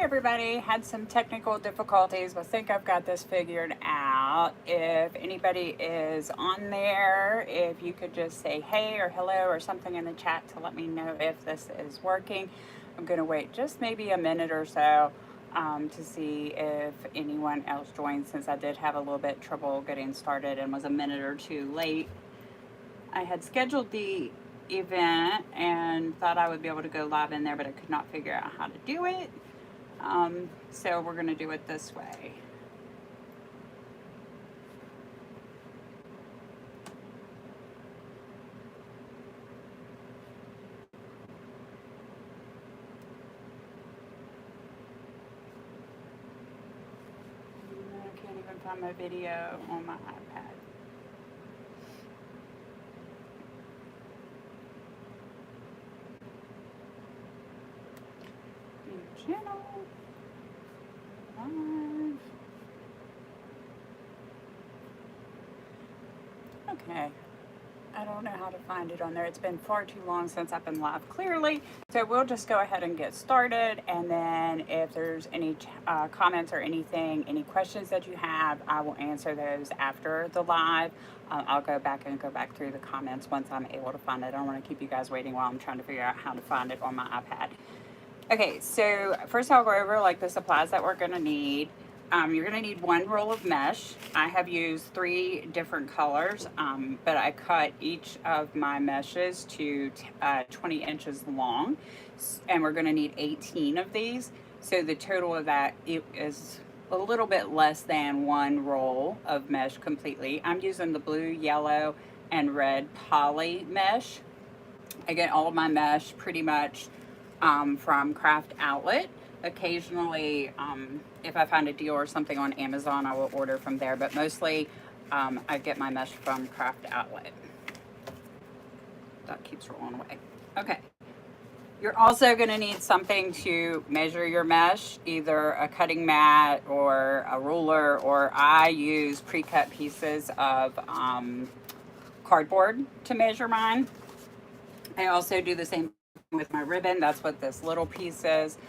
everybody, had some technical difficulties, but I think I've got this figured out. If anybody is on there, if you could just say hey or hello or something in the chat to let me know if this is working. I'm going to wait just maybe a minute or so to see if anyone else joins, since I did have a little bit trouble getting started and was a minute or two late. I had scheduled the event and thought I would be able to go live in there, but I could not figure out how to do it. So we're going to do it this way. I can't even find my video on my iPad. New channel. Live. Okay. I don't know how to find it on there. It's been far too long since I've been live clearly. So we'll just go ahead and get started. And then if there's any comments or anything, any questions that you have, I will answer those after the live. I'll go back through the comments once I'm able to find it. I don't want to keep you guys waiting while I'm trying to figure out how to find it on my iPad. Okay, so first I'll go over like the supplies that we're going to need. You're going to need one roll of mesh. I have used 3 different colors, but I cut each of my meshes to 20 inches long, and we're going to need 18 of these. So the total of that is a little bit less than 1 roll of mesh completely. I'm using the blue, yellow, and red poly mesh. I get all of my mesh pretty much from Craft Outlet. Occasionally, if I find a deal or something on Amazon, I will order from there, but mostly I get my mesh from Craft Outlet. That keeps rolling away. Okay. You're also going to need something to measure your mesh, either a cutting mat or a ruler, or I use pre-cut pieces of cardboard to measure mine. I also do the same with my ribbon. That's what this little piece is.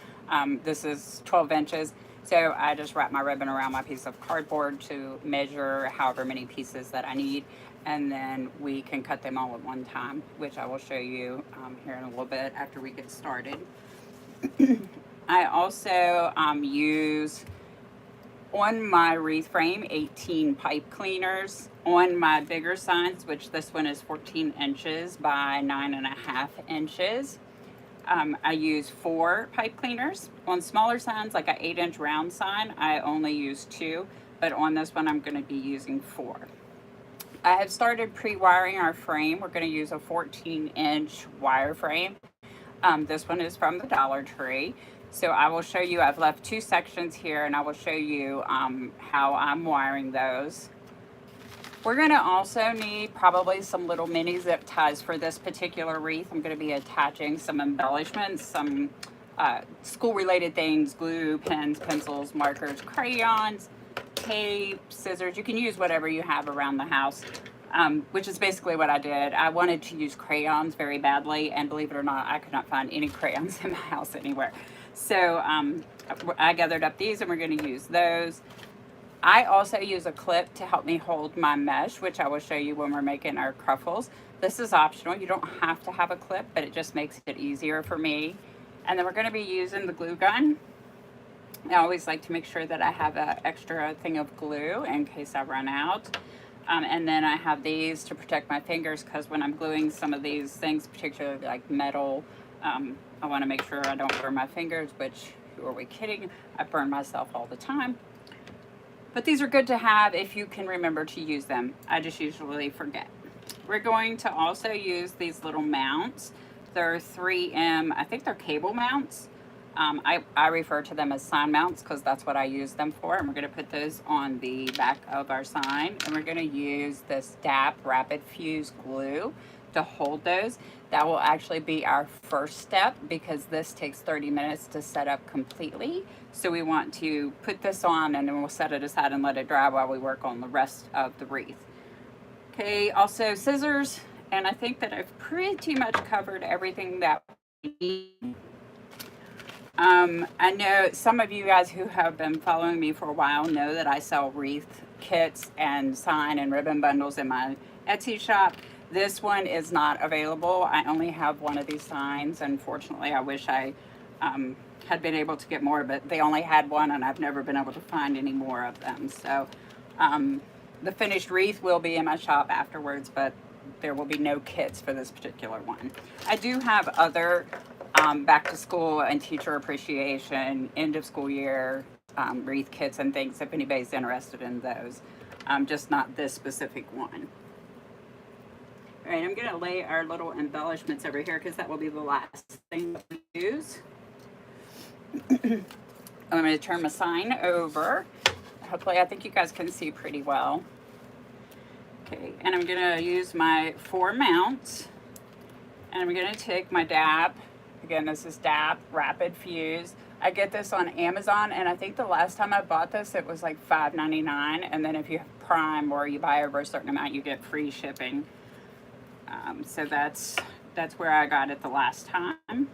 This is 12 inches. So I just wrap my ribbon around my piece of cardboard to measure however many pieces that I need. And then we can cut them all at one time, which I will show you here in a little bit after we get started. I also use on my wreath frame 18 pipe cleaners. On my bigger signs, which this one is 14 inches by 9.5 inches, I use 4 pipe cleaners. On smaller signs, like an 8-inch round sign, I only use 2, but on this one I'm going to be using 4. I have started pre-wiring our frame. We're going to use a 14-inch wire frame. This one is from the Dollar Tree. So I will show you, I've left 2 sections here, and I will show you how I'm wiring those. We're going to also need probably some little mini zip ties for this particular wreath. I'm going to be attaching some embellishments, some school-related things, glue, pens, pencils, markers, crayons, tape, scissors. You can use whatever you have around the house, which is basically what I did. I wanted to use crayons very badly, and believe it or not, I could not find any crayons in my house anywhere. So I gathered up these, and we're going to use those. I also use a clip to help me hold my mesh, which I will show you when we're making our cruffles. This is optional. You don't have to have a clip, but it just makes it easier for me. And then we're going to be using the glue gun. I always like to make sure that I have an extra thing of glue in case I run out. And then I have these to protect my fingers, because when I'm gluing some of these things, particularly like metal, I want to make sure I don't burn my fingers, which, who are we kidding? I burn myself all the time. But these are good to have if you can remember to use them. I just usually forget. We're going to also use these little mounts. They're 3M, I think they're cable mounts. I refer to them as sign mounts because that's what I use them for. And we're going to put those on the back of our sign. And we're going to use this DAP Rapid Fuse glue to hold those. That will actually be our first step, because this takes 30 minutes to set up completely. So we want to put this on, and then we'll set it aside and let it dry while we work on the rest of the wreath. Okay, also scissors, and I think that I've pretty much covered everything that we need. I know some of you guys who have been following me for a while know that I sell wreath kits and sign and ribbon bundles in my Etsy shop. This one is not available. I only have one of these signs. Unfortunately, I wish I had been able to get more, but they only had one and I've never been able to find any more of them. So the finished wreath will be in my shop afterwards, but there will be no kits for this particular one. I do have other back to school and teacher appreciation, end of school year wreath kits and things if anybody's interested in those. Just not this specific one. All right, I'm gonna lay our little embellishments over here because that will be the last thing that we use. I'm gonna turn my sign over. Hopefully, I think you guys can see pretty well. Okay, and I'm gonna use my 4 mounts, and I'm gonna take my dab. Again, this is dab rapid fuse. I get this on Amazon, and I think the last time I bought this, it was like $5.99, and then if you have Prime or you buy over a certain amount, you get free shipping. So that's where I got it the last time.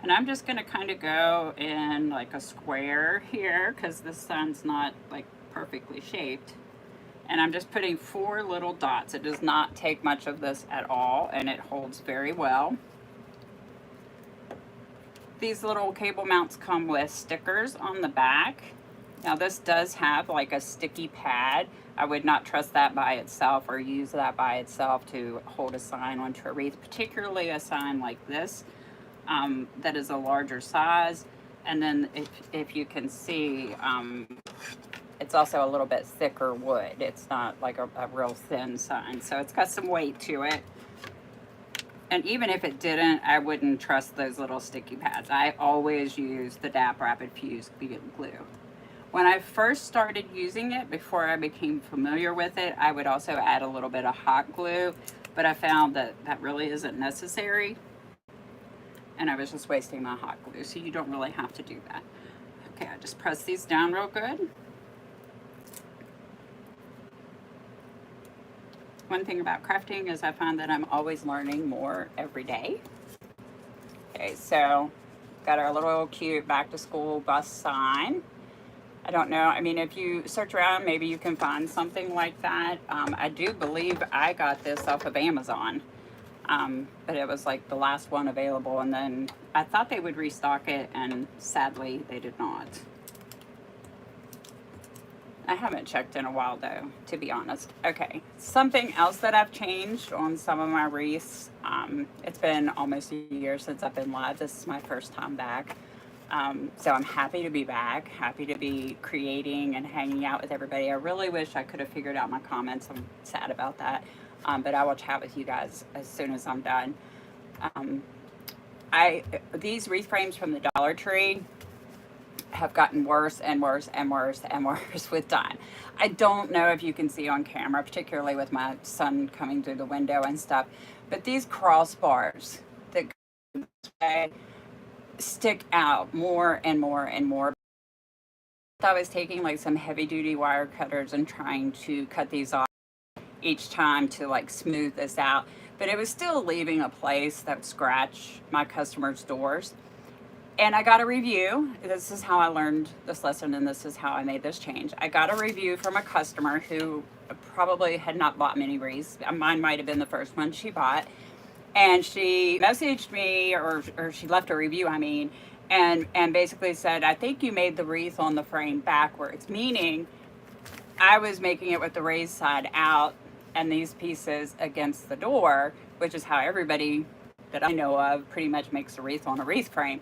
And I'm just gonna kind of go in like a square here because the sun's not like perfectly shaped. And I'm just putting 4 little dots. It does not take much of this at all, and it holds very well. These little cable mounts come with stickers on the back. Now this does have like a sticky pad. I would not trust that by itself or use that by itself to hold a sign onto a wreath, particularly a sign like this that is a larger size. And then if you can see, it's also a little bit thicker wood. It's not like a real thin sign. So it's got some weight to it. And even if it didn't, I wouldn't trust those little sticky pads. I always use the DAP Rapid Fuse glue. When I first started using it, before I became familiar with it, I would also add a little bit of hot glue, but I found that that really isn't necessary. And I was just wasting my hot glue, so you don't really have to do that. Okay, I just press these down real good. One thing about crafting is I find that I'm always learning more every day. Okay, so got our little cute back to school bus sign. I don't know, I mean, if you search around, maybe you can find something like that. I do believe I got this off of Amazon, but it was like the last one available, and then I thought they would restock it, and sadly they did not. I haven't checked in a while though, to be honest. Okay, something else that I've changed on some of my wreaths. It's been almost a year since I've been live. This is my first time back. So I'm happy to be back, happy to be creating and hanging out with everybody. I really wish I could have figured out my comments. I'm sad about that. But I will chat with you guys as soon as I'm done. These wreath frames from the Dollar Tree have gotten worse and worse and worse and worse with time. I don't know if you can see on camera, particularly with my son coming through the window and stuff, but these crossbars that go this way stick out more and more and more. I was taking like some heavy duty wire cutters and trying to cut these off each time to like smooth this out, but it was still leaving a place that would scratch my customers' doors. And I got a review. This is how I learned this lesson, and this is how I made this change. I got a review from a customer who probably had not bought many wreaths. Mine might have been the first one she bought. And she messaged me, or she left a review, I mean, and basically said, I think you made the wreath on the frame backwards, meaning I was making it with the raised side out and these pieces against the door, which is how everybody that I know of pretty much makes a wreath on a wreath frame.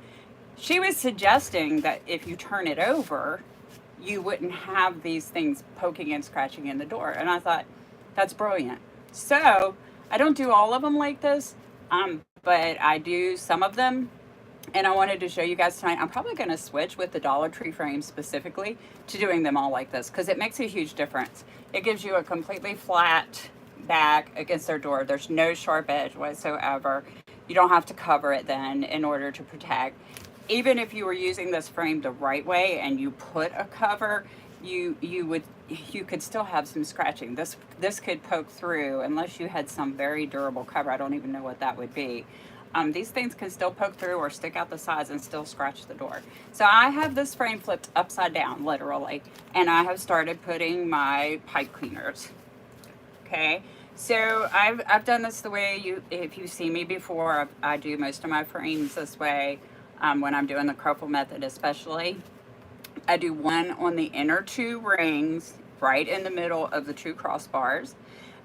She was suggesting that if you turn it over, you wouldn't have these things poking and scratching in the door. And I thought, that's brilliant. So I don't do all of them like this, but I do some of them. And I wanted to show you guys tonight. I'm probably going to switch with the Dollar Tree frame specifically to doing them all like this because it makes a huge difference. It gives you a completely flat back against their door. There's no sharp edge whatsoever. You don't have to cover it then in order to protect. Even if you were using this frame the right way and you put a cover, you could still have some scratching. This could poke through unless you had some very durable cover. I don't even know what that would be. These things can still poke through or stick out the sides and still scratch the door. So I have this frame flipped upside down, literally, and I have started putting my pipe cleaners. Okay, so I've done this the way if you see me before, I do most of my frames this way. When I'm doing the Krafts method especially, I do one on the inner two rings, right in the middle of the two crossbars.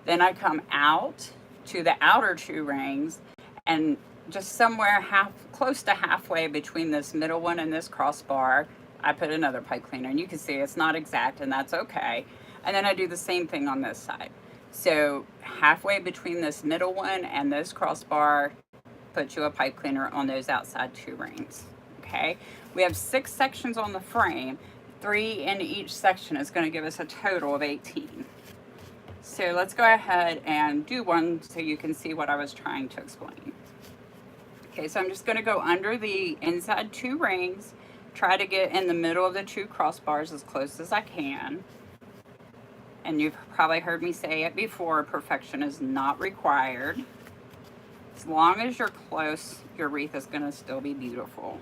Then I come out to the outer two rings, and just somewhere close to halfway between this middle one and this crossbar, I put another pipe cleaner. And you can see it's not exact, and that's okay. And then I do the same thing on this side. So halfway between this middle one and this crossbar, put you a pipe cleaner on those outside two rings. Okay, we have 6 sections on the frame. 3 in each section is going to give us a total of 18. So let's go ahead and do one so you can see what I was trying to explain. Okay, so I'm just going to go under the inside 2 rings, try to get in the middle of the 2 crossbars as close as I can. And you've probably heard me say it before, perfection is not required. As long as you're close, your wreath is going to still be beautiful.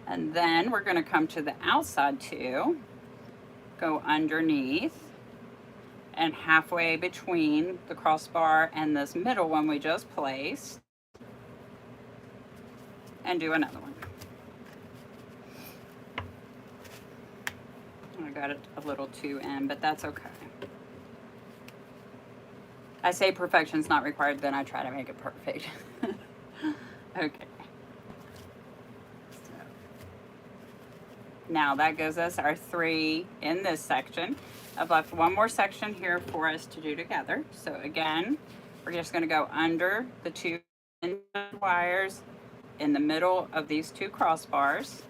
And then we're going to come to the outside 2, go underneath, and halfway between the crossbar and this middle one we just placed, and do another one. I got it a little too in, but that's okay. I say perfection's not required, then I try to make it perfect. Okay. So, now that gives us our 3 in this section. I've left one more section here for us to do together. So again, we're just going to go under the 2 wires in the middle of these 2 crossbars.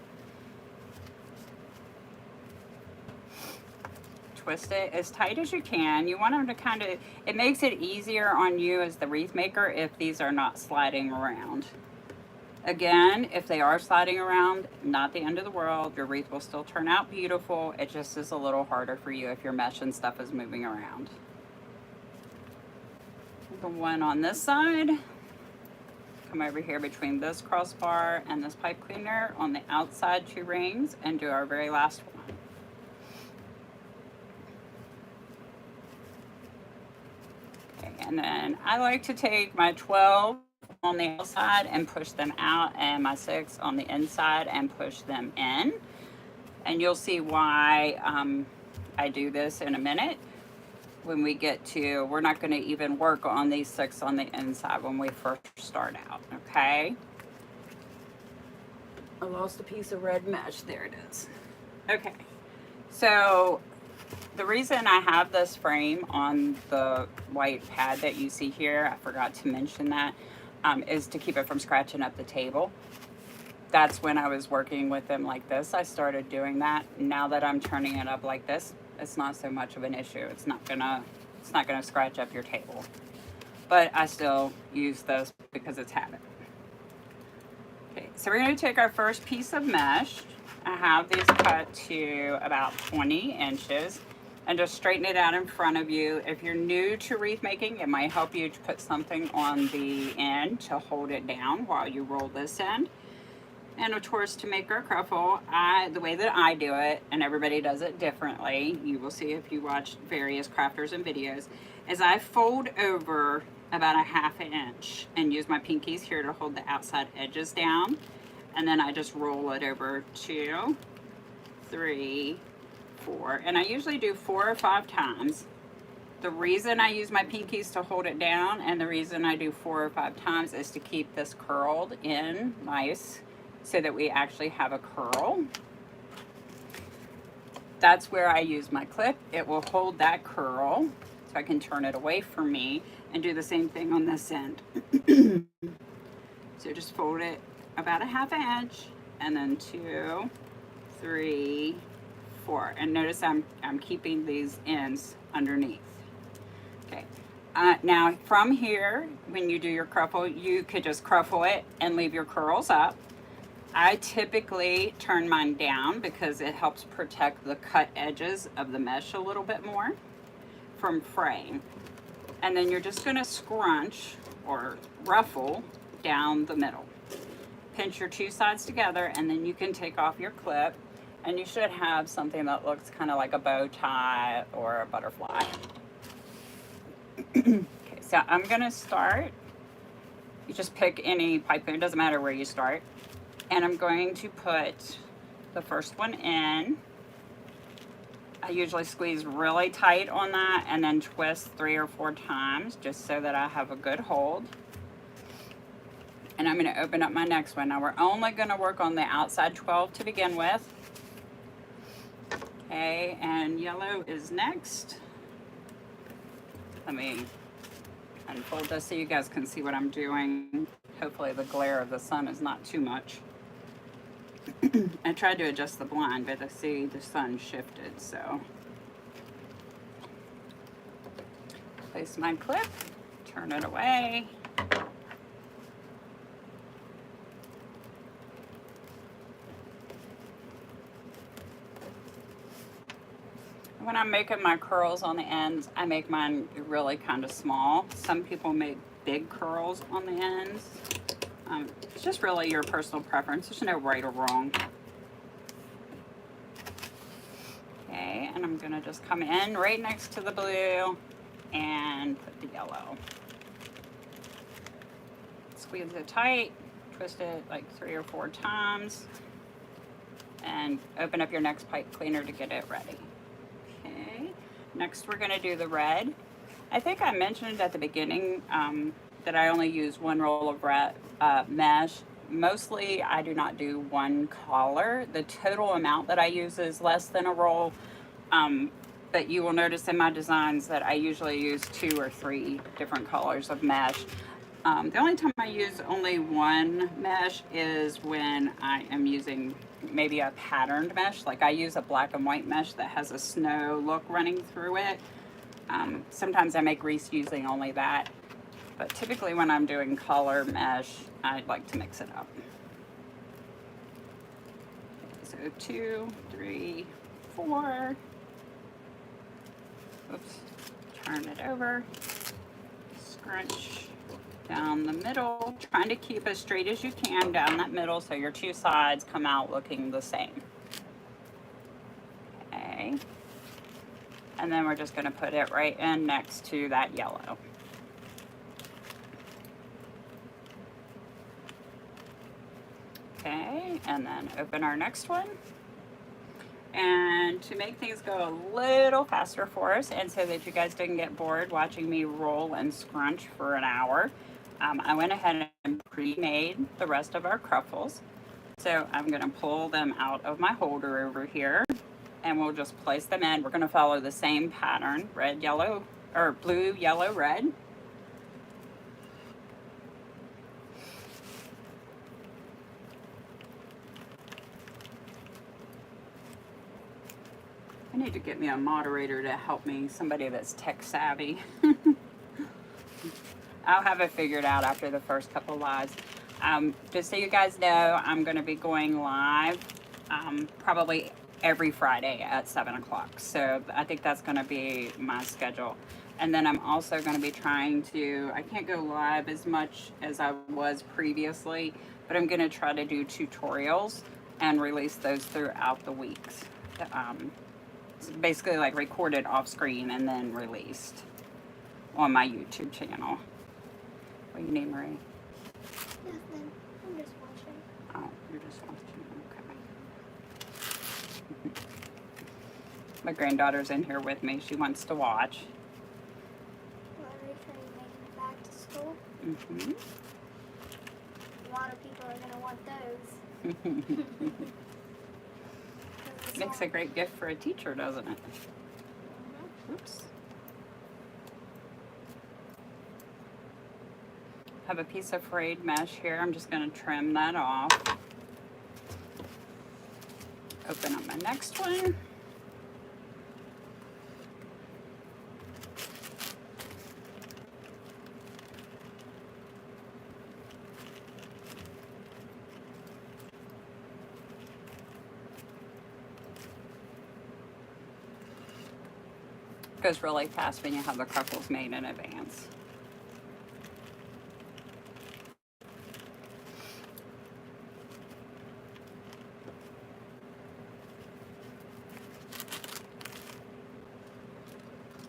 Twist it as tight as you can. You want them to kind of, it makes it easier on you as the wreath maker if these are not sliding around. Again, if they are sliding around, not the end of the world. Your wreath will still turn out beautiful. It just is a little harder for you if your mesh and stuff is moving around. The one on this side, come over here between this crossbar and this pipe cleaner on the outside 2 rings and do our very last one. And then I like to take my 12 on the outside and push them out, and my 6 on the inside and push them in. And you'll see why I do this in a minute. When we get to, we're not going to even work on these 6 on the inside when we first start out, okay? I lost a piece of red mesh. There it is. Okay, so the reason I have this frame on the white pad that you see here, I forgot to mention that, is to keep it from scratching up the table. That's when I was working with them like this. I started doing that. Now that I'm turning it up like this, it's not so much of an issue. It's not gonna scratch up your table. But I still use this because it's habit. Okay, so we're gonna take our first piece of mesh. I have these cut to about 20 inches and just straighten it out in front of you. If you're new to wreath making, it might help you to put something on the end to hold it down while you roll this end. And of course, to make our cruffle, the way that I do it, and everybody does it differently, you will see if you watch various crafters and videos, is I fold over about a ½ inch and use my pinkies here to hold the outside edges down. And then I just roll it over 2, 3, 4. And I usually do 4 or 5 times. The reason I use my pinkies to hold it down and the reason I do 4 or 5 times is to keep this curled in nice so that we actually have a curl. That's where I use my clip. It will hold that curl so I can turn it away from me and do the same thing on this end. So just fold it about a ½ inch and then 2, 3, 4. And notice I'm keeping these ends underneath. Okay. Now from here, when you do your cruffle, you could just cruffle it and leave your curls up. I typically turn mine down because it helps protect the cut edges of the mesh a little bit more from fraying. And then you're just going to scrunch or ruffle down the middle. Pinch your two sides together, and then you can take off your clip, and you should have something that looks kind of like a bow tie or a butterfly. Okay, so I'm gonna start. You just pick any pipe cleaner, it doesn't matter where you start. And I'm going to put the first one in. I usually squeeze really tight on that and then twist 3 or 4 times just so that I have a good hold. And I'm going to open up my next one. Now we're only going to work on the outside 12 to begin with. Okay, and yellow is next. Let me unfold this so you guys can see what I'm doing. Hopefully the glare of the sun is not too much. I tried to adjust the blind, but I see the sun shifted, so. Place my clip, turn it away. When I'm making my curls on the ends, I make mine really kind of small. Some people make big curls on the ends. It's just really your personal preference. There's no right or wrong. Okay, and I'm gonna just come in right next to the blue and put the yellow. Squeeze it tight, twist it like 3 or 4 times, and open up your next pipe cleaner to get it ready. Okay, next we're gonna do the red. I think I mentioned at the beginning that I only use 1 roll of mesh. Mostly I do not do 1 collar. The total amount that I use is less than a roll, but you will notice in my designs that I usually use 2 or 3 different colors of mesh. The only time I use only 1 mesh is when I am using maybe a patterned mesh. Like I use a black and white mesh that has a snow look running through it. Sometimes I make Wreath using only that. But typically when I'm doing color mesh, I'd like to mix it up. So 2, 3, 4. Oops, turn it over. Scrunch down the middle, trying to keep as straight as you can down that middle so your 2 sides come out looking the same. Okay. And then we're just gonna put it right in next to that yellow. Okay, and then open our next one. And to make things go a little faster for us, and so that you guys didn't get bored watching me roll and scrunch for an hour, I went ahead and pre-made the rest of our cruffles. So I'm gonna pull them out of my holder over here, and we'll just place them in. We're gonna follow the same pattern, red, yellow, or blue, yellow, red. I need to get me a moderator to help me, somebody that's tech savvy. I'll have it figured out after the first couple lives. Just so you guys know, I'm going to be going live probably every Friday at 7 o'clock. So I think that's going to be my schedule. And then I'm also going to be trying to, I can't go live as much as I was previously, but I'm going to try to do tutorials and release those throughout the weeks. It's basically like recorded off screen and then released on my YouTube channel. What do you need, Marie? Nothing. I'm just watching. Oh, you're just watching. Okay. My granddaughter's in here with me. She wants to watch. Well, are you trying to make it back to school? Mm-hmm. A lot of people are going to want those. Makes a great gift for a teacher, doesn't it? Mm-hmm. Oops. Have a piece of frayed mesh here. I'm just going to trim that off. Open up my next one. Goes really fast when you have the cruffles made in advance.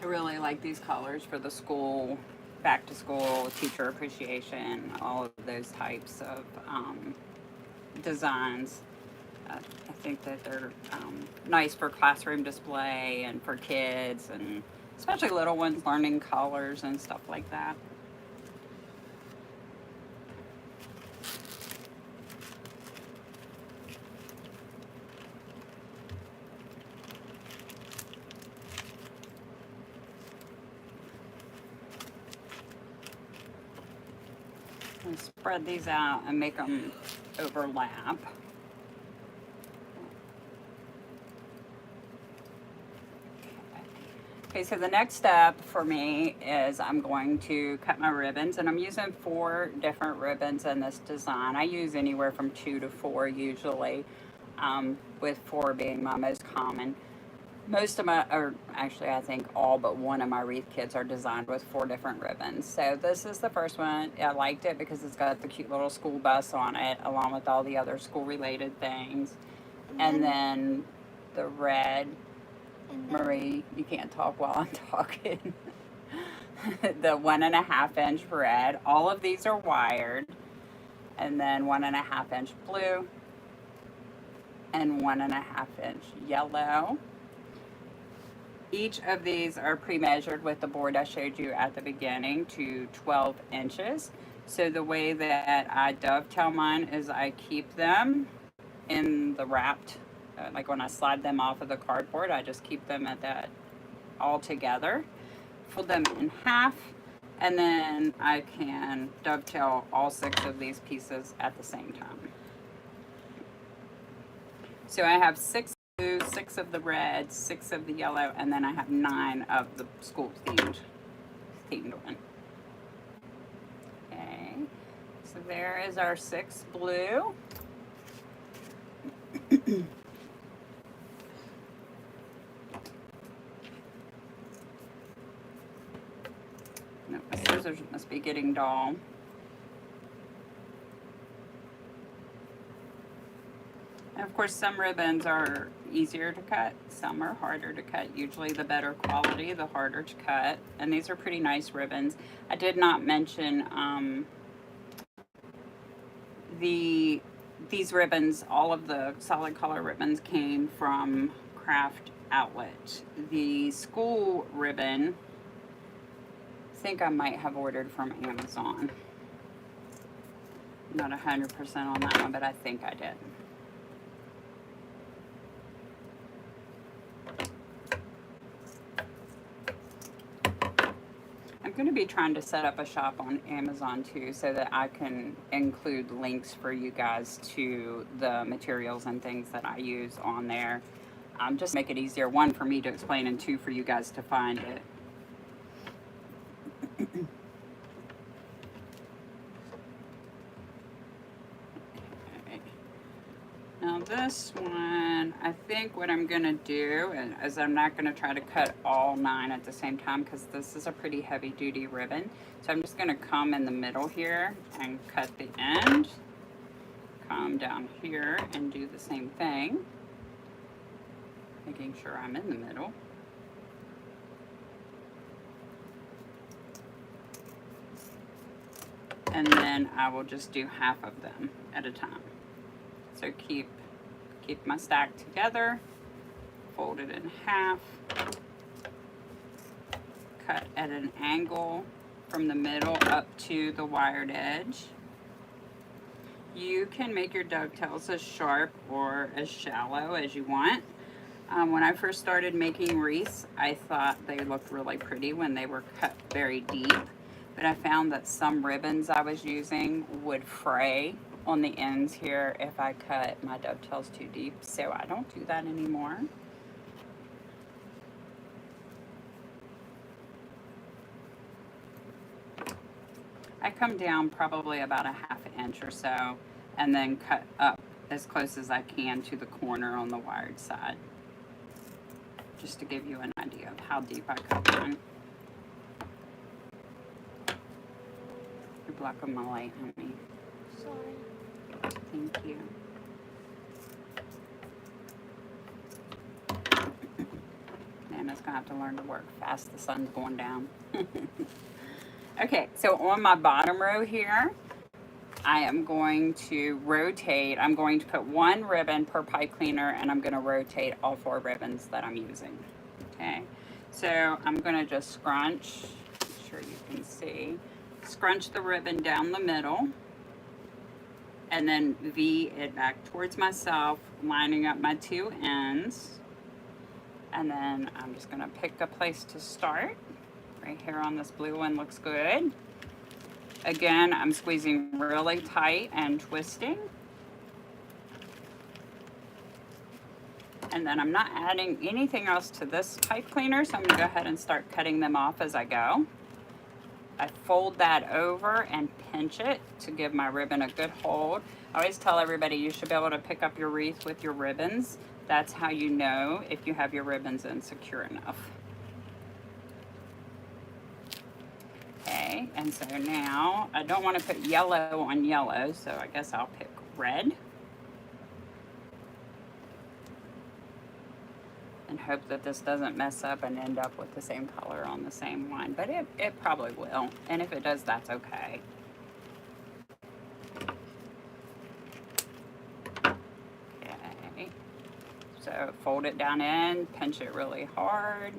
really like these colors for the school, back to school, teacher appreciation, all of those types of designs. I think that they're nice for classroom display and for kids, and especially little ones learning colors and stuff like that. And spread these out and make them overlap. Okay, so the next step for me is I'm going to cut my ribbons, and I'm using 4 different ribbons in this design. I use anywhere from 2 to 4 usually, with 4 being my most common. Most of my, or actually I think all but one of my wreath kits are designed with 4 different ribbons. So this is the first one. I liked it because it's got the cute little school bus on it, along with all the other school related things. And then the red, Marie, you can't talk while I'm talking. The 1.5 inch red. All of these are wired. And then 1.5 inch blue. And 1.5 inch yellow. Each of these are pre-measured with the board I showed you at the beginning to 12 inches. So the way that I dovetail mine is I keep them in the wrapped, like when I slide them off of the cardboard, I just keep them at that all together, fold them in half, and then I can dovetail all 6 of these pieces at the same time. So I have 6 blue, 6 of the red, 6 of the yellow, and then I have 9 of the school themed one. Okay, so there is our 6 blue. No, my scissors must be getting dull. And of course, some ribbons are easier to cut, some are harder to cut. Usually the better quality, the harder to cut. And these are pretty nice ribbons. I did not mention these ribbons, all of the solid color ribbons came from Craft Outlet. The school ribbon, I think I might have ordered from Amazon. I'm not 100% on that one, but I think I did. I'm going to be trying to set up a shop on Amazon too, so that I can include links for you guys to the materials and things that I use on there. Just make it easier, 1, for me to explain, and 2, for you guys to find it. Now this one, I think what I'm going to do is I'm not going to try to cut all 9 at the same time, because this is a pretty heavy duty ribbon. So I'm just going to come in the middle here and cut the end. Come down here and do the same thing. Making sure I'm in the middle. And then I will just do half of them at a time. So keep my stack together, fold it in half, cut at an angle from the middle up to the wired edge. You can make your dovetails as sharp or as shallow as you want. When I first started making wreaths, I thought they looked really pretty when they were cut very deep, but I found that some ribbons I was using would fray on the ends here if I cut my dovetails too deep, so I don't do that anymore. I come down probably about a 1/2 inch or so, and then cut up as close as I can to the corner on the wired side, just to give you an idea of how deep I cut mine. You're blocking my light, honey. Sorry. Thank you. Nana's gonna have to learn to work fast. The sun's going down. Okay, so on my bottom row here, I am going to rotate. I'm going to put one ribbon per pipe cleaner, and I'm gonna rotate all 4 ribbons that I'm using. Okay, so I'm gonna just scrunch, make sure you can see, scrunch the ribbon down the middle, and then V it back towards myself, lining up my 2 ends. And then I'm just gonna pick a place to start. Right here on this blue one looks good. Again, I'm squeezing really tight and twisting. And then I'm not adding anything else to this pipe cleaner, so I'm gonna go ahead and start cutting them off as I go. I fold that over and pinch it to give my ribbon a good hold. I always tell everybody you should be able to pick up your wreath with your ribbons. That's how you know if you have your ribbons in secure enough. Okay, and so now I don't want to put yellow on yellow, so I guess I'll pick red. And hope that this doesn't mess up and end up with the same color on the same one, but it probably will. And if it does, that's okay. Okay, so fold it down in, pinch it really hard.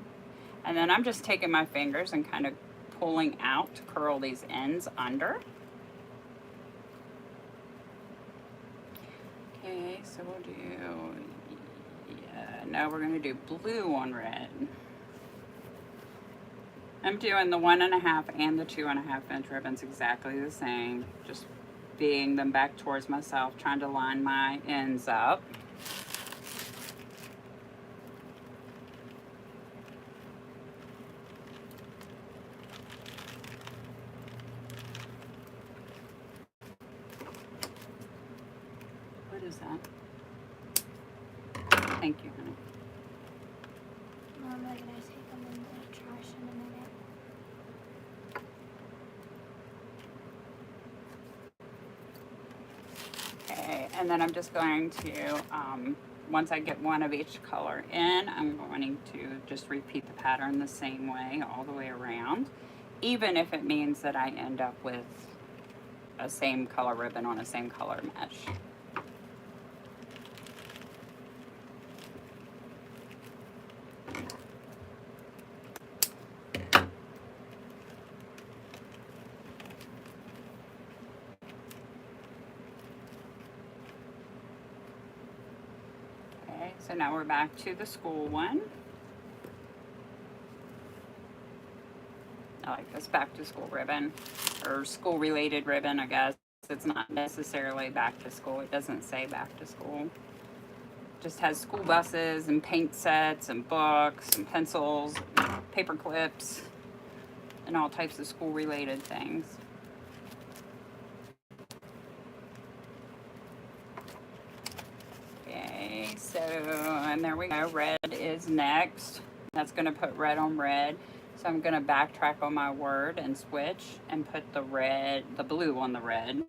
And then I'm just taking my fingers and kind of pulling out to curl these ends under. Okay, so we'll do, now we're gonna do blue on red. I'm doing the 1.5 and the 2.5 inch ribbons exactly the same, just being them back towards myself, trying to line my ends up. What is that? Thank you, honey. Mom, I'm gonna take them in the trash in a minute. Okay, and then I'm just going to, once I get one of each color in, I'm going to just repeat the pattern the same way all the way around, even if it means that I end up with a same color ribbon on a same color mesh. Okay, so now we're back to the school one. I like this back to school ribbon, or school related ribbon, I guess. It's not necessarily back to school. It doesn't say back to school. It just has school buses and paint sets and books and pencils, and paper clips, and all types of school related things. Okay, so, and there we go. Red is next. That's going to put red on red. So I'm going to backtrack on my word and switch and put the blue on the red. And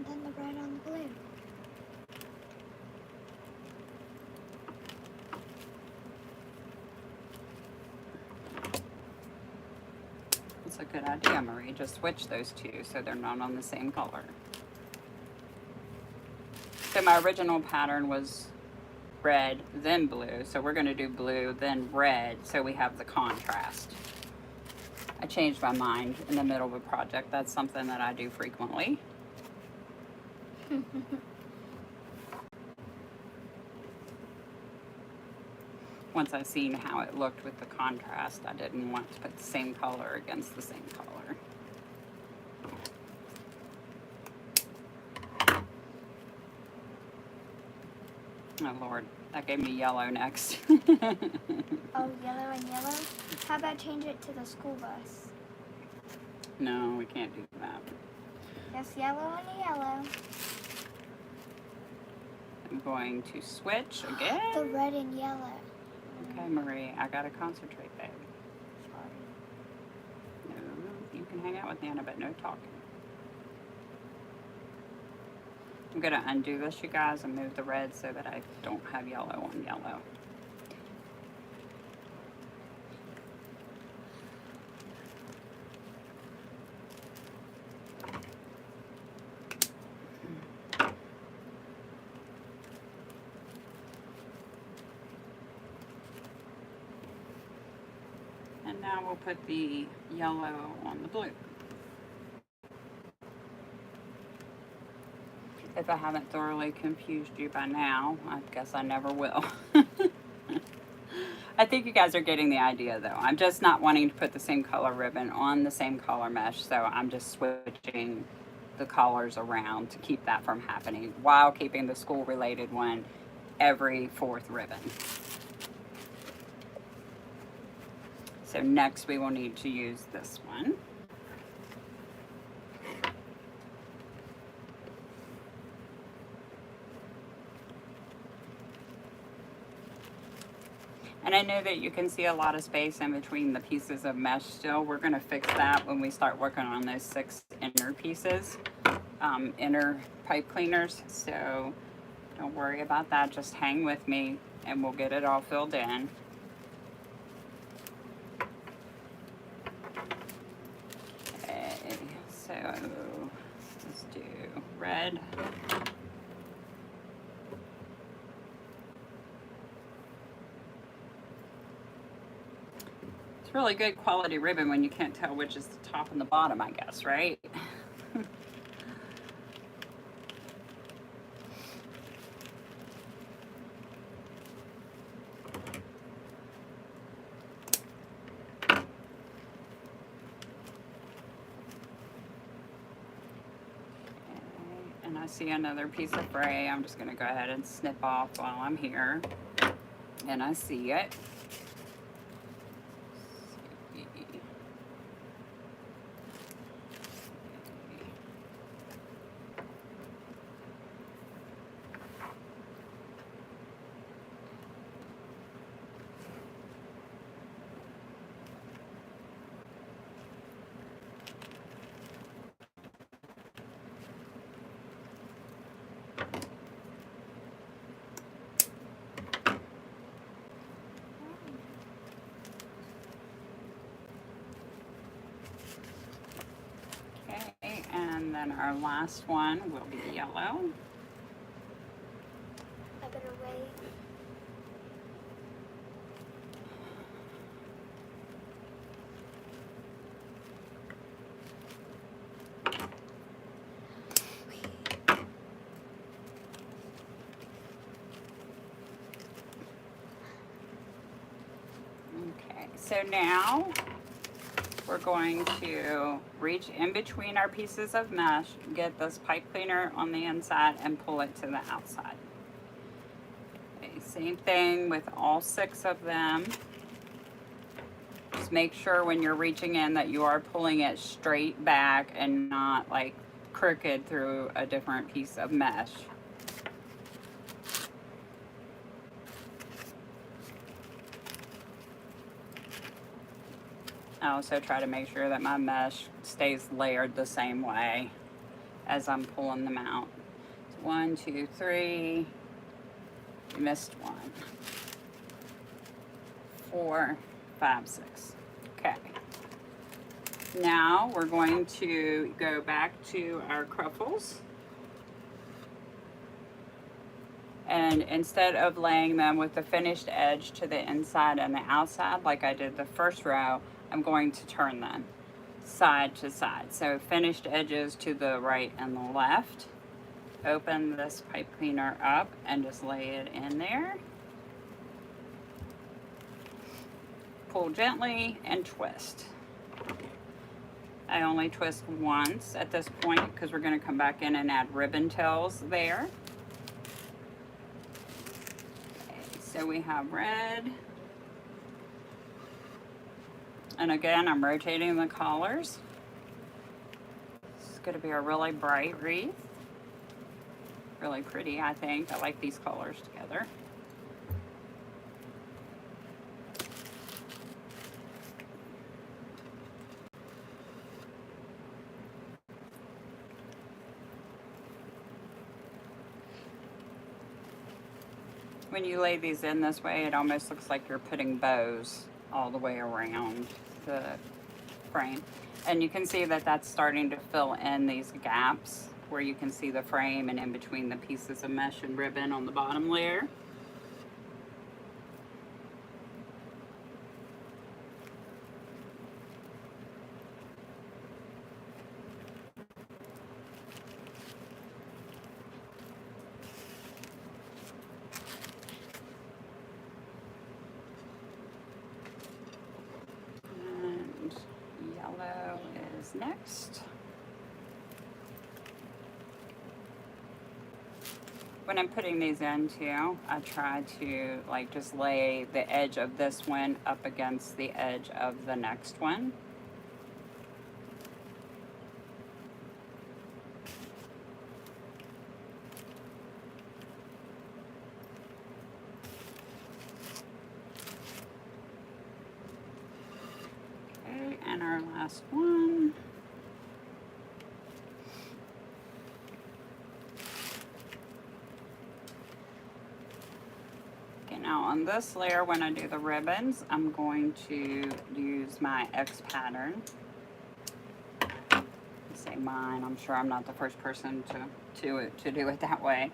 then the red on the blue. That's a good idea, Marie. Just switch those two so they're not on the same color. So my original pattern was red, then blue. So we're going to do blue, then red, so we have the contrast. I changed my mind in the middle of a project. That's something that I do frequently. Once I seen how it looked with the contrast, I didn't want to put the same color against the same color. Oh Lord, that gave me yellow next. Oh, yellow and yellow? How about change it to the school bus? No, we can't do that. Just yellow and yellow. I'm going to switch again. The red and yellow. Okay, Marie, I gotta concentrate, babe. Sorry. No, you can hang out with Nana, but no talking. I'm gonna undo this, you guys, and move the red so that I don't have yellow on yellow. Now we'll put the yellow on the blue. If I haven't thoroughly confused you by now, I guess I never will. I think you guys are getting the idea though. I'm just not wanting to put the same color ribbon on the same color mesh, so I'm just switching the colors around to keep that from happening while keeping the school related one every fourth ribbon. So next we will need to use this one. And I know that you can see a lot of space in between the pieces of mesh still. We're going to fix that when we start working on those 6 inner pieces, inner pipe cleaners. So don't worry about that. Just hang with me and we'll get it all filled in. Okay, so let's do red. Really good quality ribbon when you can't tell which is the top and the bottom, I guess, right? And I see another piece of fray. I'm just going to go ahead and snip off while I'm here. And I see it. And then our last one will be yellow. I better wait. Okay, so now we're going to reach in between our pieces of mesh, get this pipe cleaner on the inside and pull it to the outside. Okay, same thing with all 6 of them. Just make sure when you're reaching in that you are pulling it straight back and not like crooked through a different piece of mesh. I also try to make sure that my mesh stays layered the same way as I'm pulling them out. So 1, 2, 3, you missed 1, 4, 5, 6. Okay. Now we're going to go back to our cruffles. And instead of laying them with the finished edge to the inside and the outside like I did the first row, I'm going to turn them side to side. So finished edges to the right and the left. Open this pipe cleaner up and just lay it in there. Pull gently and twist. I only twist once at this point because we're going to come back in and add ribbon tails there. Okay, so we have red. And again, I'm rotating the collars. This is going to be a really bright wreath. Really pretty, I think. I like these colors together. When you lay these in this way, it almost looks like you're putting bows all the way around the frame. And you can see that that's starting to fill in these gaps where you can see the frame and in between the pieces of mesh and ribbon on the bottom layer. next. When I'm putting these in too, I try to like just lay the edge of this one up against the edge of the next one. Okay, and our last one. Now on this layer, when I do the ribbons, I'm going to use my X pattern. I say mine, I'm sure I'm not the first person to do it that way.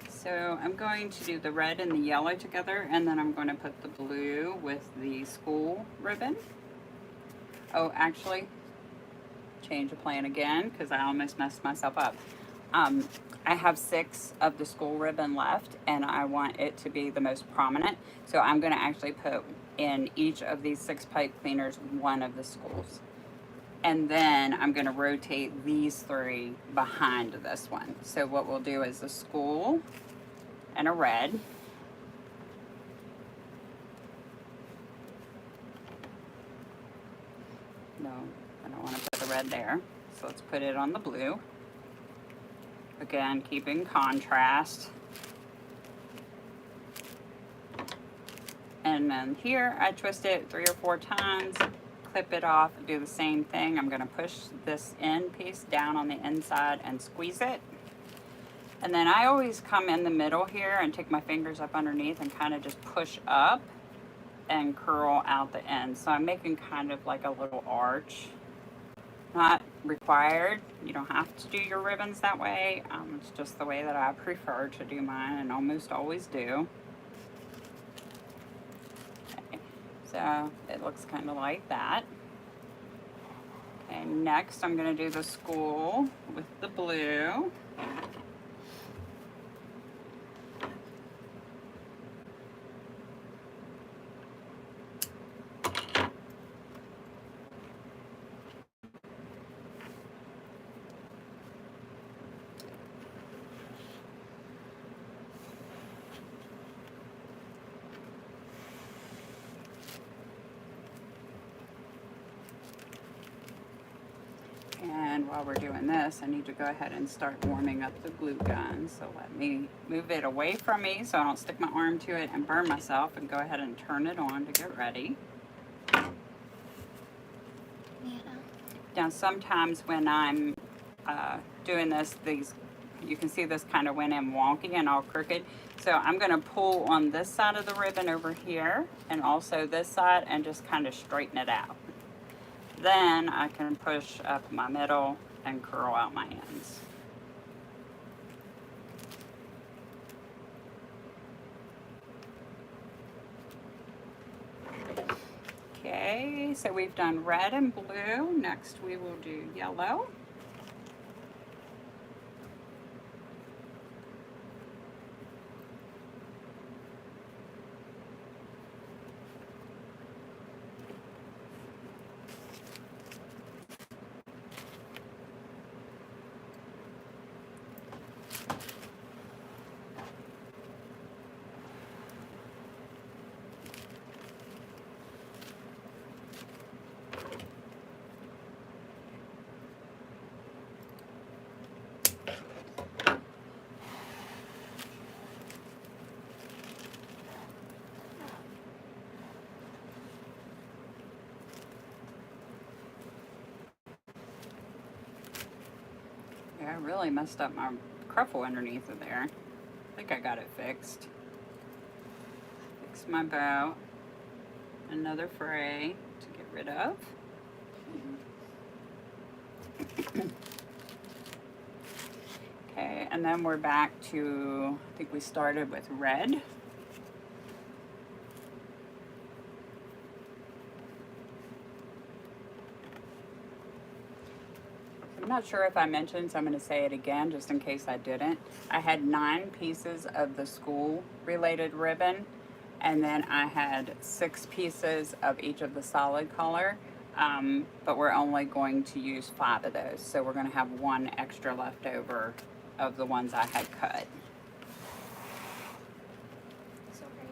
So I'm going to do the red and the yellow together, and then I'm going to put the blue with the school ribbon. Oh, actually, change the plan again because I almost messed myself up. I have 6 of the school ribbon left, and I want it to be the most prominent. So I'm going to actually put in each of these 6 pipe cleaners one of the schools. And then I'm going to rotate these 3 behind this one. So what we'll do is a school and a red. No, I don't want to put the red there. So let's put it on the blue. Again, keeping contrast. And then here, I twist it 3 or 4 times, clip it off, do the same thing. I'm gonna push this end piece down on the inside and squeeze it. And then I always come in the middle here and take my fingers up underneath and kind of just push up and curl out the end. So I'm making kind of like a little arch. Not required. You don't have to do your ribbons that way. It's just the way that I prefer to do mine and almost always do. Okay, so it looks kind of like that. Okay, next I'm going to do the school with the blue. And while we're doing this, I need to go ahead and start warming up the glue gun. So let me move it away from me so I don't stick my arm to it and burn myself, and go ahead and turn it on to get ready. Now sometimes when I'm doing this, you can see this kind of went in wonky and all crooked. So I'm going to pull on this side of the ribbon over here and also this side and just kind of straighten it out. Then I can push up my middle and curl out my ends. Okay, so we've done red and blue. Next we will do yellow. I really messed up my cruffle underneath of there. I think I got it fixed. Fix my bow. Another fray to get rid of. Okay, and then we're back to, I think we started with red. I'm not sure if I mentioned, so I'm going to say it again just in case I didn't. I had 9 pieces of the school related ribbon, and then I had 6 pieces of each of the solid color. but we're only going to use 5 of those. So we're going to have 1 extra left over of the ones I had cut. So great.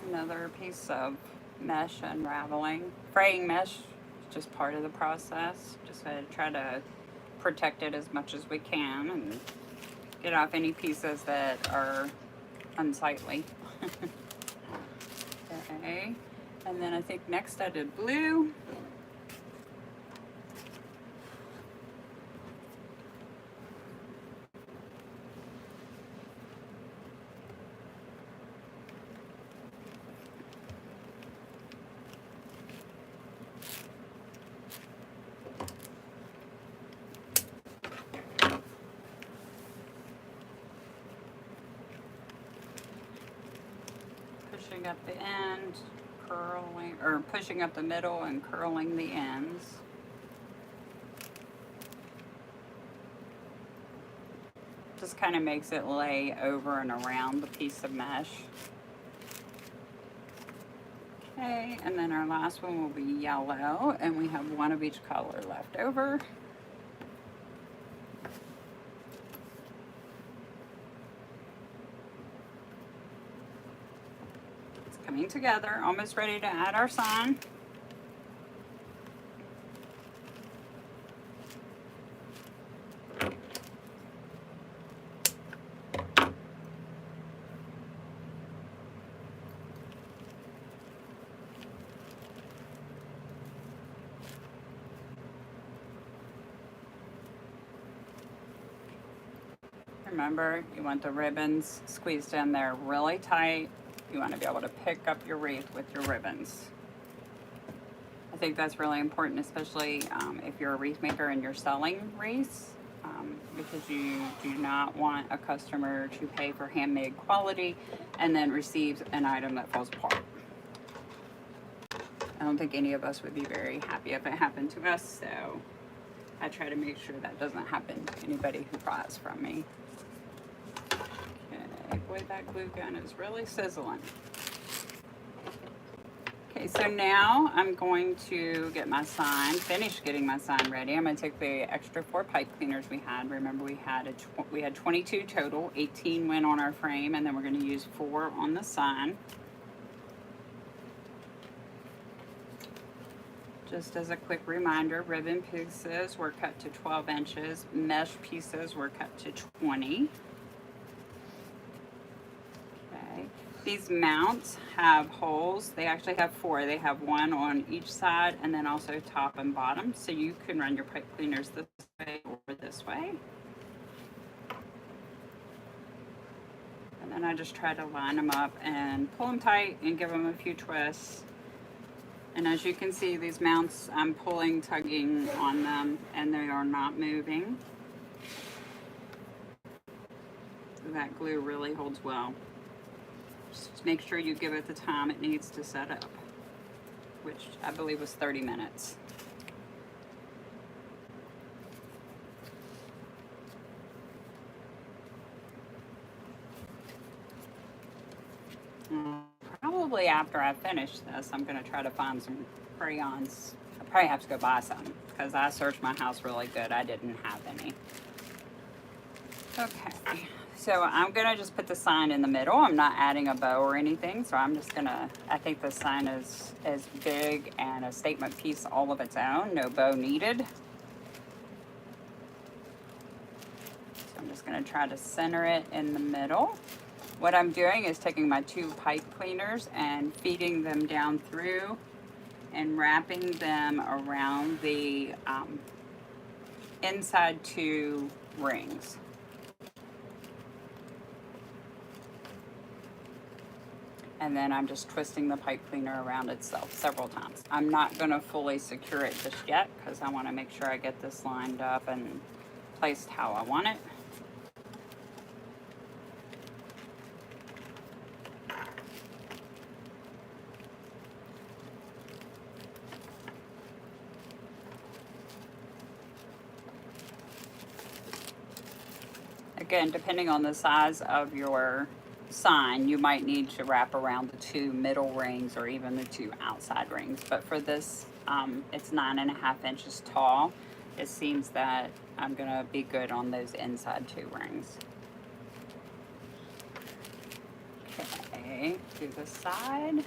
Another piece of mesh unraveling. Fraying mesh is just part of the process. Just gotta try to protect it as much as we can and get off any pieces that are unsightly. Okay, and then I think next I did blue. Pushing up the end, curling, or pushing up the middle and curling the ends. Just kind of makes it lay over and around the piece of mesh. Okay, and then our last one will be yellow, and we have 1 of each color left over. Coming together, almost ready to add our sign. Remember, you want the ribbons squeezed in there really tight. You want to be able to pick up your wreath with your ribbons. I think that's really important, especially if you're a wreath maker and you're selling wreaths, because you do not want a customer to pay for handmade quality and then receive an item that falls apart. I don't think any of us would be very happy if it happened to us, so I try to make sure that doesn't happen to anybody who buys from me. Okay, boy, that glue gun is really sizzling. Okay, so now I'm going to get my sign, finish getting my sign ready. I'm going to take the extra 4 pipe cleaners we had. Remember, we had 22 total, 18 went on our frame, and then we're going to use 4 on the sign. Just as a quick reminder, ribbon pieces were cut to 12 inches, mesh pieces were cut to 20. Okay. These mounts have holes. They actually have 4. They have 1 on each side and then also top and bottom. So you can run your pipe cleaners this way or this way. And then I just try to line them up and pull them tight and give them a few twists. And as you can see, these mounts, I'm pulling, tugging on them, and they are not moving. That glue really holds well. Just make sure you give it the time it needs to set up, which I believe was 30 minutes. Probably after I finish this, I'm going to try to find some crayons. I probably have to go buy some because I searched my house really good. I didn't have any. Okay, so I'm going to just put the sign in the middle. I'm not adding a bow or anything, so I'm just going to, I think the sign is big and a statement piece all of its own. No bow needed. So I'm just going to try to center it in the middle. What I'm doing is taking my 2 pipe cleaners and feeding them down through and wrapping them around the inside 2 rings. And then I'm just twisting the pipe cleaner around itself several times. I'm not going to fully secure it just yet because I want to make sure I get this lined up and placed how I want it. Again, depending on the size of your sign, you might need to wrap around the 2 middle rings or even the 2 outside rings. But for this, it's 9.5 inches tall. It seems that I'm gonna be good on those inside 2 rings. Okay, do the side.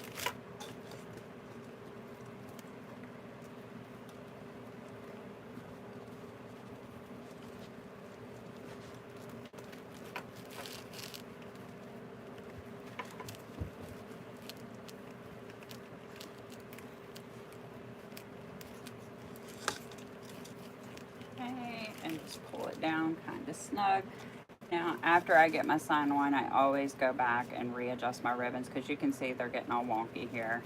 And just pull it down kind of snug. Now, after I get my sign on, I always go back and readjust my ribbons because you can see they're getting all wonky here.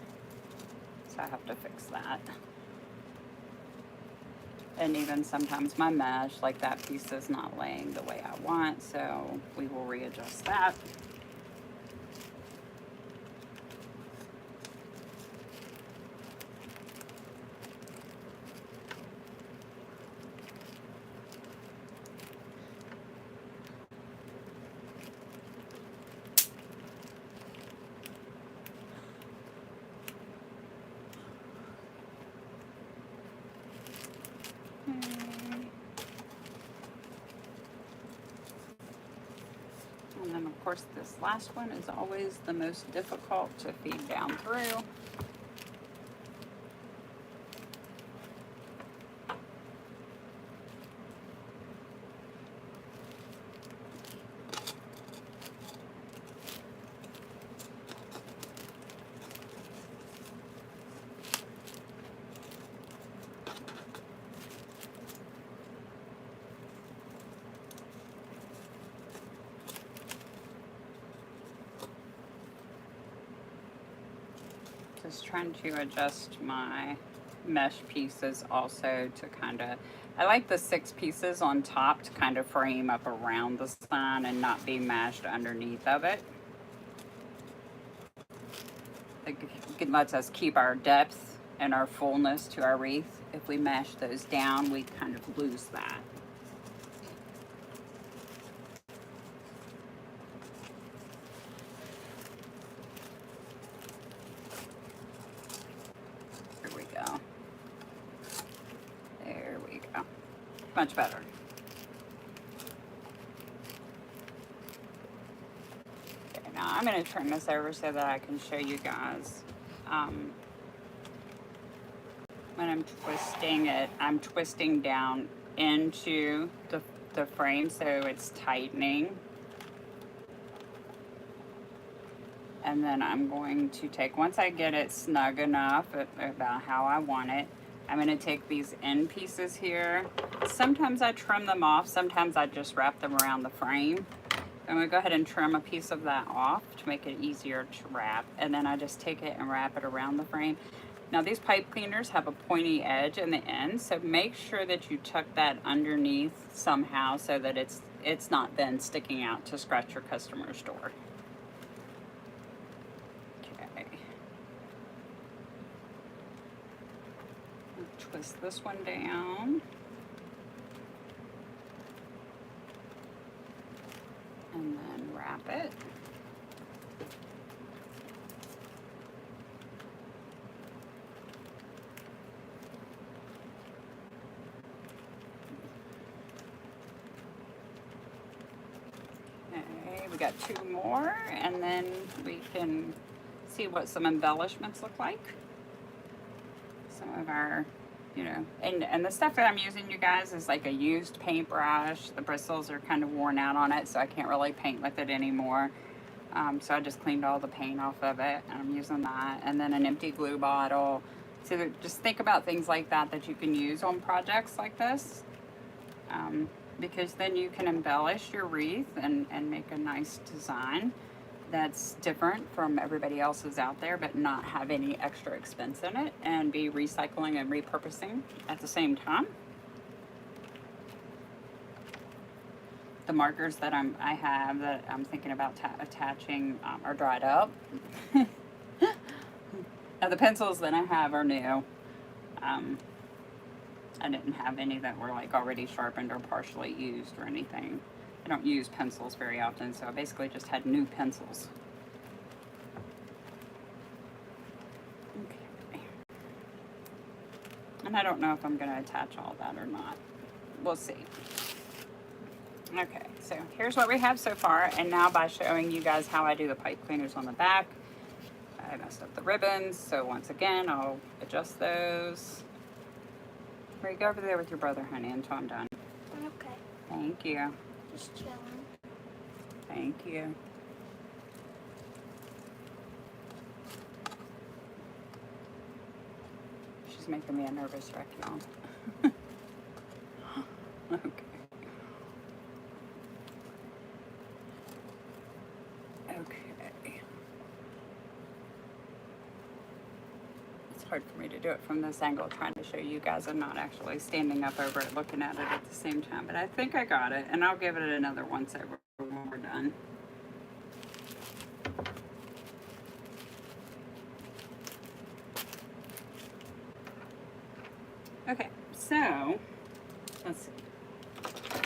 So I have to fix that. And even sometimes my mesh, like that piece is not laying the way I want, so we will readjust that. And then of course this last one is always the most difficult to feed down through. Just trying to adjust my mesh pieces also to kind of, I like the 6 pieces on top to kind of frame up around the sign and not be mashed underneath of it. It lets us keep our depth and our fullness to our wreath. If we mash those down, we kind of lose that. Much better. Okay, now I'm going to turn this over so that I can show you guys when I'm twisting it. I'm twisting down into the frame so it's tightening. And then I'm going to take, once I get it snug enough about how I want it, I'm going to take these end pieces here. Sometimes I trim them off, sometimes I just wrap them around the frame. I'm going to go ahead and trim a piece of that off to make it easier to wrap. And then I just take it and wrap it around the frame. Now these pipe cleaners have a pointy edge in the end, so make sure that you tuck that underneath somehow so that it's not then sticking out to scratch your customer's door. Twist this one down. And then wrap it. Okay, we got 2 more, and then we can see what some embellishments look like. Some of our, you know, and the stuff that I'm using, you guys, is like a used paintbrush. The bristles are kind of worn out on it, so I can't really paint with it anymore. So I just cleaned all the paint off of it, and I'm using that. And then an empty glue bottle. So just think about things like that that you can use on projects like this. Because then you can embellish your wreath and make a nice design that's different from everybody else's out there, but not have any extra expense in it, and be recycling and repurposing at the same time. the markers that I have that I'm thinking about attaching are dried up. Now the pencils that I have are new. I didn't have any that were like already sharpened or partially used or anything. I don't use pencils very often, so I basically just had new pencils. Okay. And I don't know if I'm going to attach all that or not. We'll see. Okay, so here's what we have so far, and now by showing you guys how I do the pipe cleaners on the back, I messed up the ribbons, so once again, I'll adjust those. Ray, go over there with your brother, honey, until I'm done. Okay. Thank you. Just chilling. Thank you. She's making me a nervous wreck, y'all. Okay. Okay. It's hard for me to do it from this angle, trying to show you guys. I'm not actually standing up over it, looking at it at the same time, but I think I got it, and I'll give it another once over when we're done. Okay, so let's see.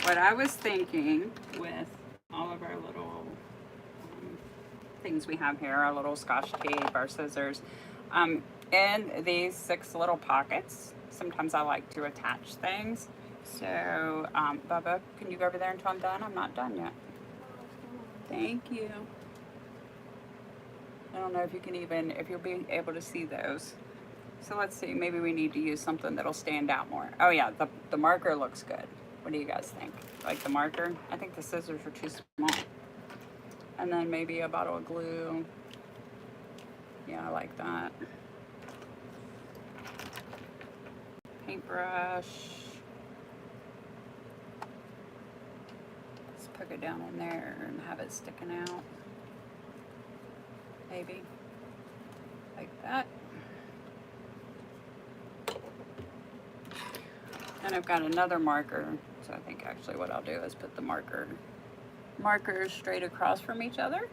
What I was thinking with all of our little things we have here, our little scotch tape, our scissors, in these 6 little pockets, sometimes I like to attach things. So, Bubba, can you go over there until I'm done? I'm not done yet. Thank you. I don't know if you can even, if you'll be able to see those. So let's see, maybe we need to use something that'll stand out more. Oh yeah, the marker looks good. What do you guys think? Like the marker? I think the scissors are too small. And then maybe a bottle of glue. Yeah, I like that. Paintbrush. Let's put it down in there and have it sticking out. Maybe. Like that. And I've got another marker, so I think actually what I'll do is put the markers straight across from each other,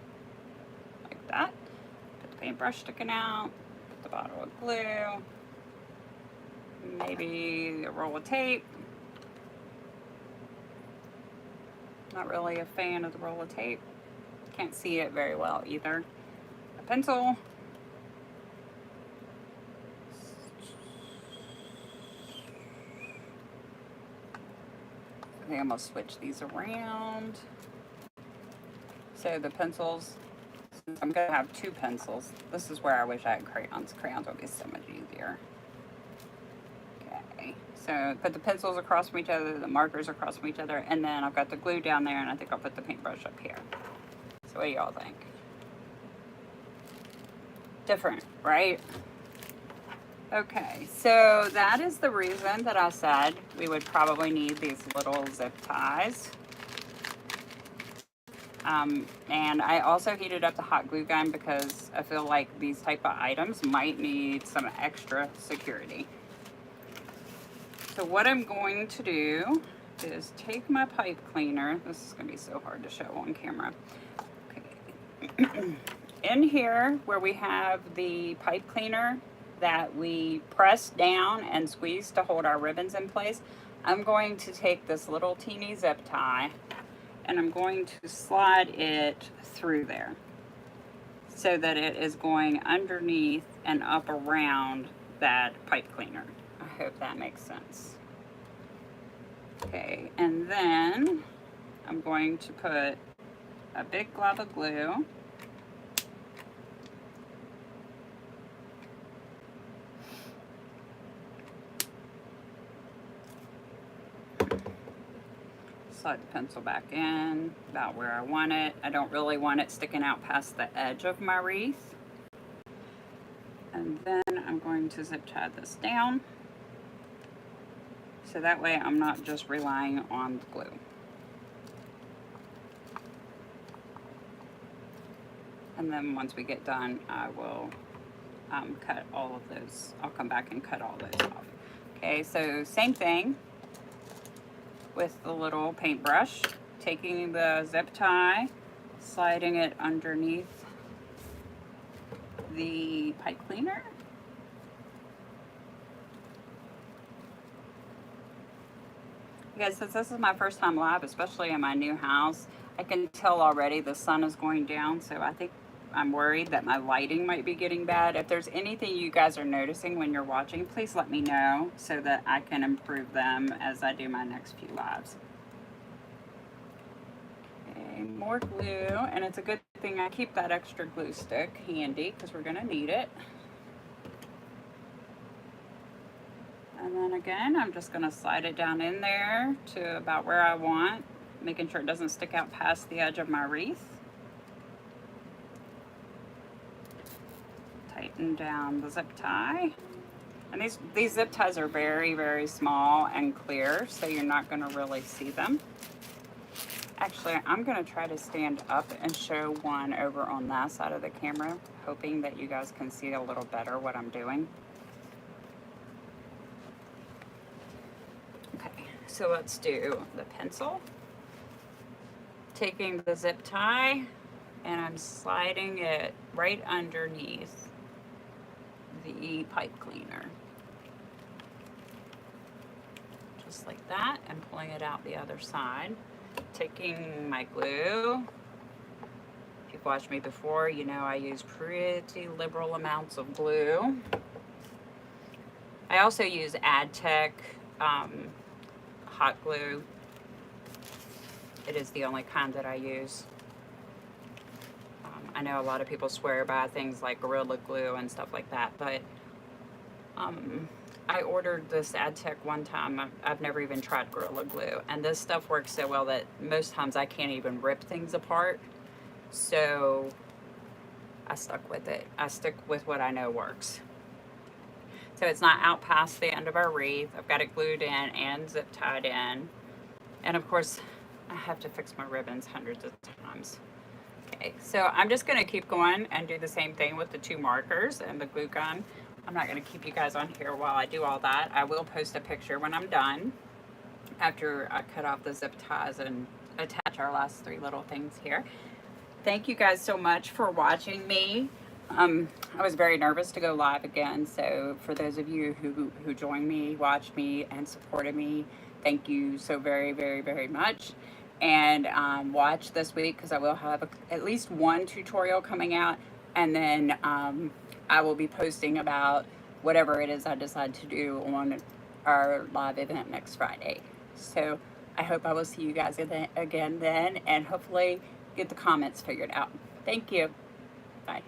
like that. Put the paintbrush sticking out, put the bottle of glue, maybe a roll of tape. Not really a fan of the roll of tape. Can't see it very well either. A pencil. I think I'm gonna switch these around. So the pencils, since I'm gonna have 2 pencils, this is where I wish I had crayons. Crayons would be so much easier. Okay, so put the pencils across from each other, the markers across from each other, and then I've got the glue down there, and I think I'll put the paintbrush up here. So what do y'all think? Different, right? Okay, so that is the reason that I said we would probably need these little zip ties. And I also heated up the hot glue gun because I feel like these type of items might need some extra security. So what I'm going to do is take my pipe cleaner. This is going to be so hard to show on camera. Okay. In here where we have the pipe cleaner that we press down and squeeze to hold our ribbons in place, I'm going to take this little teeny zip tie and I'm going to slide it through there so that it is going underneath and up around that pipe cleaner. I hope that makes sense. Okay, and then I'm going to put a big glob of glue. Slide the pencil back in about where I want it. I don't really want it sticking out past the edge of my wreath. And then I'm going to zip tie this down. So that way I'm not just relying on the glue. And then once we get done, I will cut all of those. I'll come back and cut all those off. Okay, so same thing with the little paintbrush. taking the zip tie, sliding it underneath the pipe cleaner. Guys, since this is my first time live, especially in my new house, I can tell already the sun is going down, so I think I'm worried that my lighting might be getting bad. If there's anything you guys are noticing when you're watching, please let me know so that I can improve them as I do my next few lives. Okay, more glue, and it's a good thing I keep that extra glue stick handy because we're gonna need it. And then again, I'm just gonna slide it down in there to about where I want, making sure it doesn't stick out past the edge of my wreath. Tighten down the zip tie. And these zip ties are very, very small and clear, so you're not gonna really see them. Actually, I'm gonna try to stand up and show one over on that side of the camera, hoping that you guys can see a little better what I'm doing. Okay, so let's do the pencil. Taking the zip tie, and I'm sliding it right underneath the pipe cleaner. Just like that, and pulling it out the other side. Taking my glue. If you've watched me before, you know I use pretty liberal amounts of glue. I also use AdTech hot glue. It is the only kind that I use. I know a lot of people swear by things like Gorilla Glue and stuff like that, but I ordered this AdTech one time. I've never even tried Gorilla Glue, and this stuff works so well that most times I can't even rip things apart, so I stuck with it. I stick with what I know works. So it's not out past the end of our wreath. I've got it glued in and zip tied in, and of course I have to fix my ribbons hundreds of times. Okay, so I'm just gonna keep going and do the same thing with the two markers and the glue gun. I'm not gonna keep you guys on here while I do all that. I will post a picture when I'm done, after I cut off the zip ties and attach our last three little things here. Thank you guys so much for watching me. I was very nervous to go live again, so for those of you who joined me, watched me, and supported me, thank you so very, very, very much. And watch this week, because I will have at least one tutorial coming out, and then I will be posting about whatever it is I decide to do on our live event next Friday. So I hope I will see you guys again then, and hopefully get the comments figured out. Thank you. Bye.